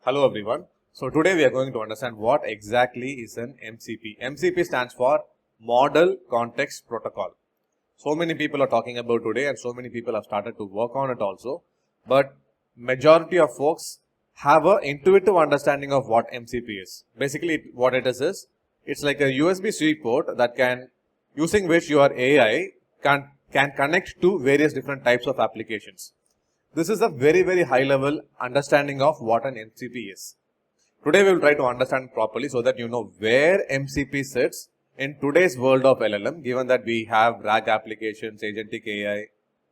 Hello everyone. So today we are going to understand what exactly is an MCP. MCP stands for Model Context Protocol. So many people are talking about today and so many people have started to work on it also. But majority of folks have an intuitive understanding of what MCP is. Basically what it is it's like a USB-C port that using which your AI can connect to various different types of applications. This is a very high level understanding of what an MCP is. Today we will try to understand properly so that you know where MCP sits in today's world of LLM, given that we have RAG applications, agentic AI,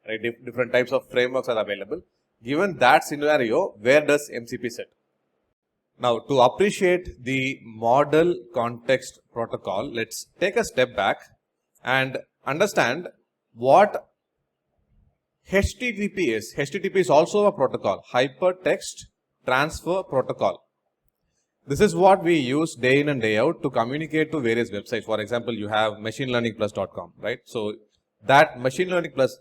right, different types of frameworks are available. Given that scenario, where does MCP sit? Now, to appreciate the model context protocol, let's take a step back and understand what HTTP is. HTTP is also a protocol, Hypertext Transfer Protocol. This is what we use day in and day out to communicate to various websites. For example, you have machineLearningPlus.com, right? So that machine learning plus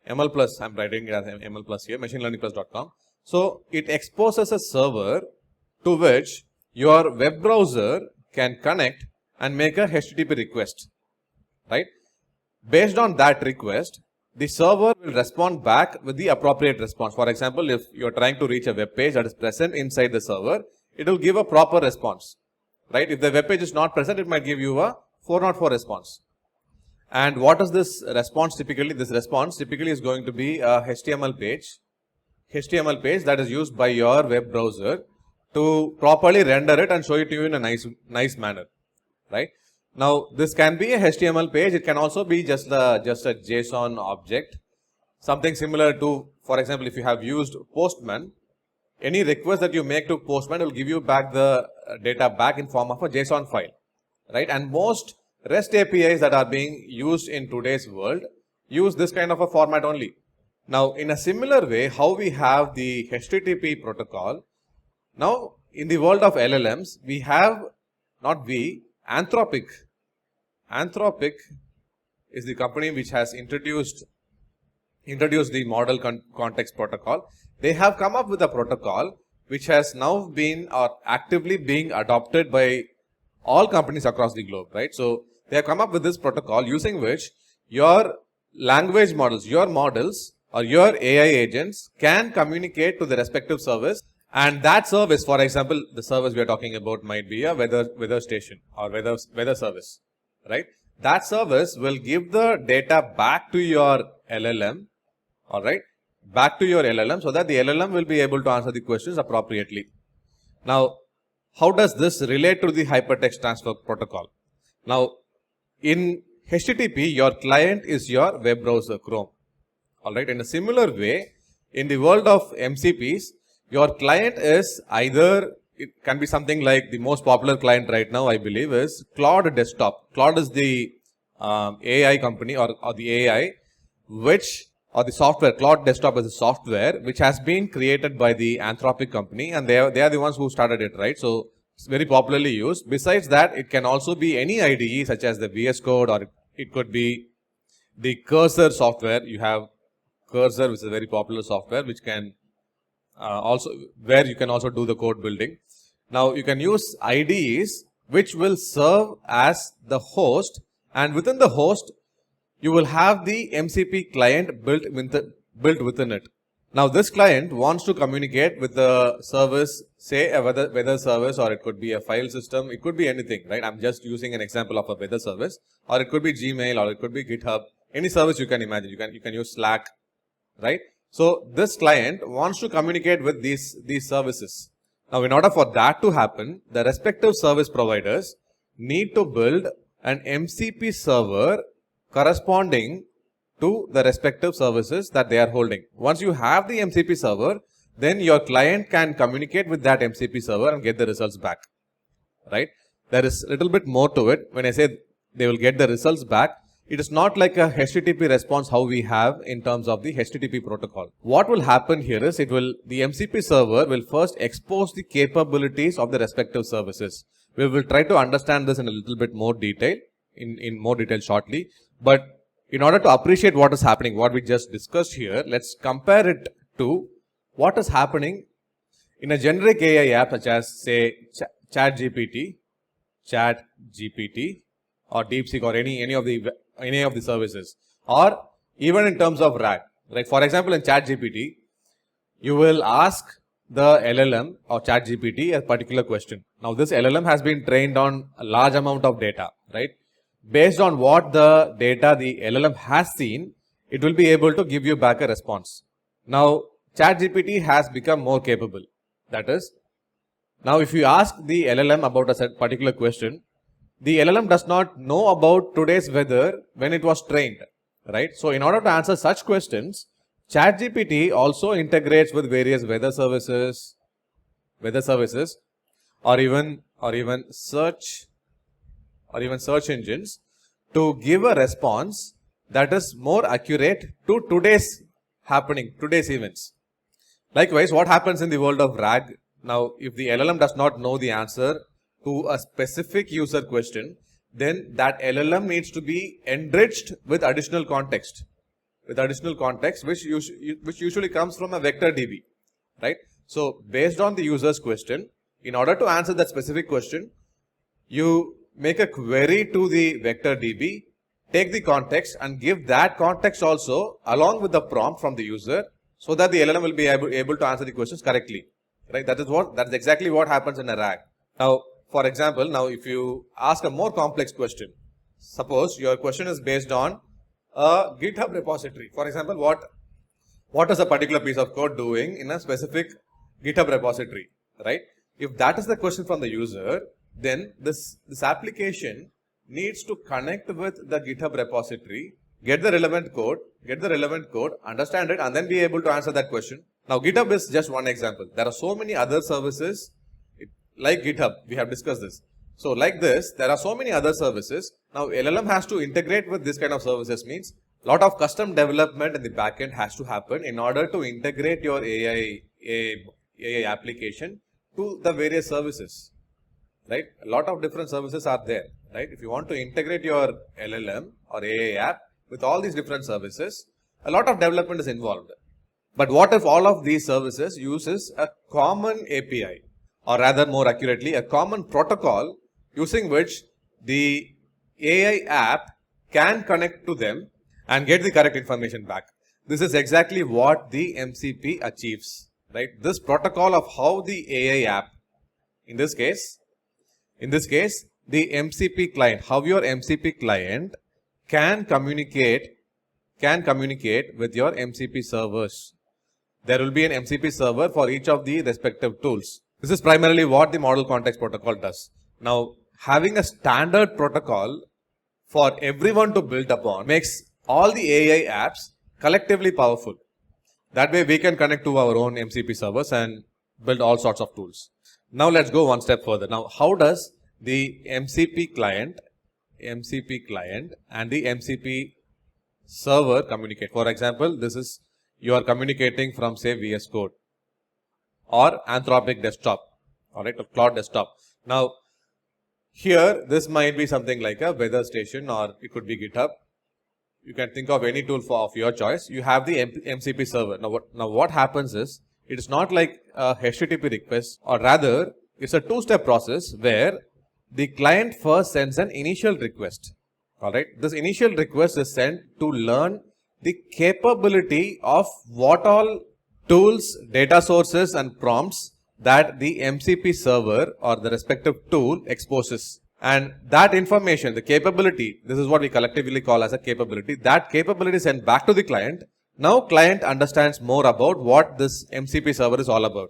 ML plus, I'm writing it as ML plus here, machineLearningPlus.com. So it exposes a server to which your web browser can connect and make a HTTP request, right? Based on that request, the server will respond back with the appropriate response. For example, if you are trying to reach a web page that is present inside the server, it will give a proper response, right? If the web page is not present, it might give you a 404 response. And what is this response typically? This response typically is going to be a HTML page that is used by your web browser to properly render it and show it to you in a nice manner, right? Now, this can be a HTML page. It can also be just a JSON object. Something similar to, for example, if you have used Postman, any request that you make to Postman will give you back the data back in form of a JSON file, right? And most REST APIs that are being used in today's world use this kind of a format only. Now, in a similar way, how we have the HTTP protocol, now in the world of LLMs, we have, Anthropic. Anthropic is the company which has introduced the model context protocol. They have come up with a protocol which has now been actively being adopted by all companies across the globe, right? So they have come up with this protocol using which your language models, your models or your AI agents can communicate to the respective service. And that service, for example, the service we are talking about might be a weather station or weather service, right? That service will give the data back to your LLM, all right, back to your LLM so that the LLM will be able to answer the questions appropriately. Now, how does this relate to the hypertext transfer protocol? Now, in HTTP, your client is your web browser, Chrome, all right. In a similar way, in the world of MCPs, your client is either, it can be something like the most popular client right now, I believe, is Claude Desktop. Claude is the AI company or the AI or the software. Claude Desktop is the software which has been created by the Anthropic company, and they are the ones who started it, right? So it's very popularly used. Besides that, it can also be any IDE such as the VS Code, or it could be the Cursor software. You have Cursor, which is a very popular software, which can where you can also do the code building. Now you can use IDEs which will serve as the host, and within the host you will have the MCP client built within it. Now this client wants to communicate with the service, say a weather service, or it could be a file system, it could be anything, right? I'm just using an example of a weather service, or it could be Gmail, or it could be GitHub, any service you can imagine. You can use Slack, right? So this client wants to communicate with these services. Now, in order for that to happen, the respective service providers need to build an MCP server corresponding to the respective services that they are holding. Once you have the MCP server, then your client can communicate with that MCP server and get the results back, right? There is a little bit more to it. When I say they will get the results back, it is not like a HTTP response how we have in terms of the HTTP protocol. What will happen here is the MCP server will first expose the capabilities of the respective services. We will try to understand this in a little bit more detail, in more detail shortly. But in order to appreciate what is happening, what we just discussed here, let's compare it to what is happening In a generic AI app such as say ChatGPT, or DeepSeek or any of the services, or even in terms of RAG, right? For example, in ChatGPT, you will ask the LLM or ChatGPT a particular question. Now, this LLM has been trained on a large amount of data, right? Based on what the data the LLM has seen, it will be able to give you back a response. Now, ChatGPT has become more capable. That is, now if you ask the LLM about a particular question, the LLM does not know about today's weather when it was trained, right? So, in order to answer such questions, ChatGPT also integrates with various weather services, or even search engines to give a response that is more accurate to today's events. Likewise, what happens in the world of RAG? Now, if the LLM does not know the answer to a specific user question, then that LLM needs to be enriched with additional context, which usually comes from a vector DB, right? So, based on the user's question, in order to answer that specific question, you make a query to the vector DB, take the context and give that context also along with the prompt from the user, so that the LLM will be able to answer the questions correctly, right? That's exactly what happens in a RAG. Now, for example, now if you ask a more complex question, suppose your question is based on a GitHub repository. For example, what is a particular piece of code doing in a specific GitHub repository, right? If that is the question from the user, then this application needs to connect with the GitHub repository, get the relevant code, understand it, and then be able to answer that question. Now, GitHub is just one example. There are so many other services like GitHub. We have discussed this. So, like this, there are so many other services. Now, LLM has to integrate with this kind of services, means a lot of custom development in the backend has to happen in order to integrate your AI application to the various services, right? A lot of different services are there, right? If you want to integrate your LLM or AI app with all these different services, a lot of development is involved. But what if all of these services uses a common API, or rather more accurately, a common protocol using which the AI app can connect to them and get the correct information back? This is exactly what the MCP achieves, right? This protocol of how the AI app, in this case, the MCP client, how your MCP client can communicate with your MCP servers. There will be an MCP server for each of the respective tools. This is primarily what the model context protocol does. Now, having a standard protocol for everyone to build upon makes all the AI apps collectively powerful. That way we can connect to our own MCP servers and build all sorts of tools. Now, let's go one step further. Now, how does the MCP client and the MCP server communicate? For example, you are communicating from say VS Code or Anthropic desktop, alright, or Cloud desktop. Now, here this might be something like a weather station, or it could be GitHub. You can think of any tool of your choice. You have the MCP server. Now what happens is, it is not like a HTTP request, or rather it's a two-step process where the client first sends an initial request. Alright, this initial request is sent to learn the capability of what all tools, data sources and prompts that the MCP server or the respective tool exposes. And that information, the capability, this is what we collectively call as a capability, that capability is sent back to the client. Now, client understands more about what this MCP server is all about.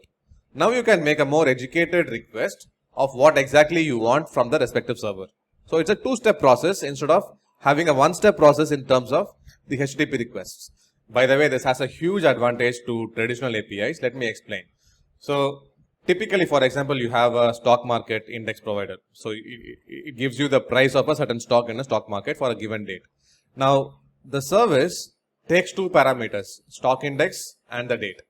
Now, you can make a more educated request of what exactly you want from the respective server. So, it's a two-step process instead of having a one-step process in terms of the HTTP requests. By the way, this has a huge advantage to traditional APIs. Let me explain. So, typically, for example, you have a stock market index provider. So, it gives you the price of a certain stock in a stock market for a given date. Now, the service takes two parameters, stock index and the date.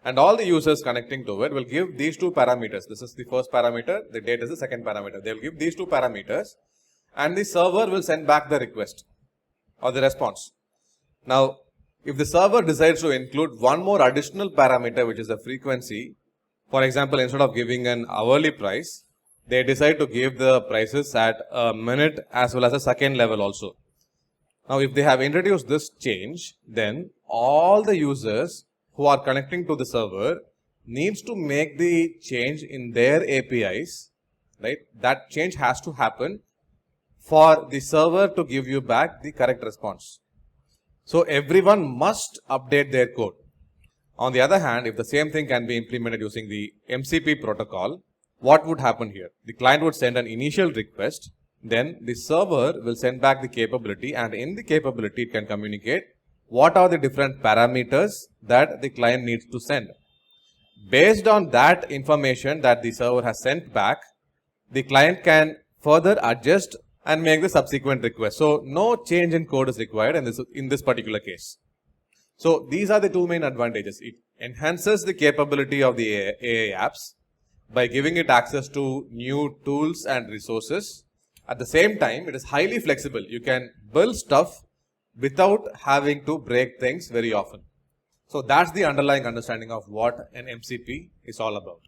And all the users connecting to it will give these two parameters. This is the first parameter, the date is the second parameter. They will give these two parameters and the server will send back the request or the response. Now, if the server decides to include one more additional parameter, which is the frequency, For example, instead of giving an hourly price, they decide to give the prices at a minute as well as a second level also. Now, if they have introduced this change, then all the users who are connecting to the server needs to make the change in their APIs, right? That change has to happen for the server to give you back the correct response. So, everyone must update their code. On the other hand, if the same thing can be implemented using the MCP protocol, what would happen here? The client would send an initial request, then the server will send back the capability, and in the capability it can communicate what are the different parameters that the client needs to send. Based on that information that the server has sent back, the client can further adjust and make the subsequent request. So, no change in code is required in this particular case. So, these are the two main advantages. It enhances the capability of the AI apps by giving it access to new tools and resources. At the same time, it is highly flexible. You can build stuff without having to break things very often. So, that's the underlying understanding of what an MCP is all about.